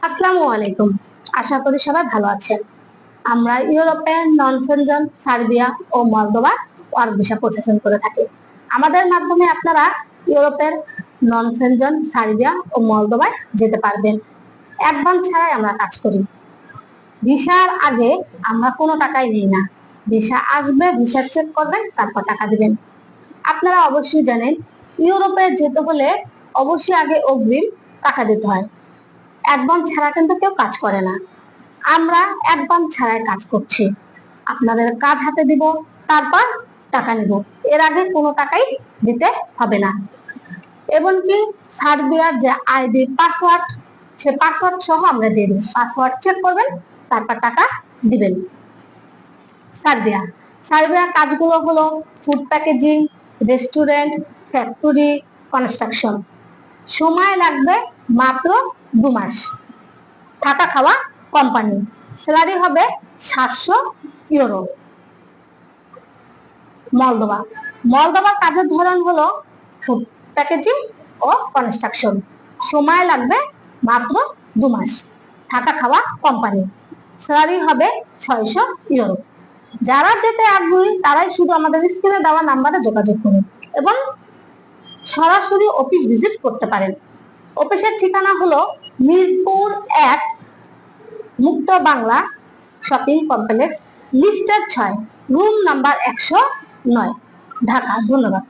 আসসালামু আলাইকুম। আশা করি সবাই ভালো আছেন। আমরা ইউরোপে নন সেনজেন, সার্বিয়া ও মলদোভা ওয়ার্ক ভিসা প্রসেসিং করে থাকি। আমাদের মাধ্যমে আপনারা ইউরোপের নন সেনজেন, সার্বিয়া ও মলদোভায় যেতে পারবেন। অ্যাডভান্স ছাড়াই আমরা কাজ করি। ভিসার আগে আমরা কোনো টাকাই নিই না। ভিসা আসবে, ভিসা চেক করবেন, তারপর টাকা দিবেন। আপনারা অবশ্যই জানেন, ইউরোপে যেতে হলে অবশ্যই আগে অগ্রিম টাকা দিতে হয়। অ্যাডভান্স ছাড়া কিন্তু কেউ কাজ করে না। আমরা অ্যাডভান্স ছাড়াই কাজ করছি। আপনাদের কাজ হাতে দিব, তারপর টাকা নিব। এর আগে কোনো টাকাই দিতে হবে না। এমনকি সার্বিয়ার যে আইডি পাসওয়ার্ড, সে পাসওয়ার্ড সহ আমরা দিয়ে দিব। পাসওয়ার্ড চেক করবেন, তারপর টাকা দিবেন। সার্বিয়া সার্বিয়ার কাজগুলো হলো food packaging, restaurant, factory, construction. সময় লাগবে মাত্র 2 মাস। থাকা খাওয়া কোম্পানি। স্যালারি হবে 700 ইউরো। মলদোভা মলদোভার কাজের ধরন হলো ফুড প্যাকেজিং ও কনস্ট্রাকশন। সময় লাগবে মাত্র 2 মাস। থাকা খাওয়া কোম্পানি। স্যালারি হবে 600 ইউরো। যারা যেতে আগ্রহী তারাই শুধু আমাদের স্ক্রিনে দেওয়া নাম্বারে যোগাযোগ করুন এবং সরাসরি অফিস ভিজিট করতে পারেন। অফিসের ঠিকানা হলো মিরপুর 1, মুক্ত বাংলা শপিং কমপ্লেক্স, লিফটের 6, রুম নাম্বার 109, ঢাকা। ধন্যবাদ।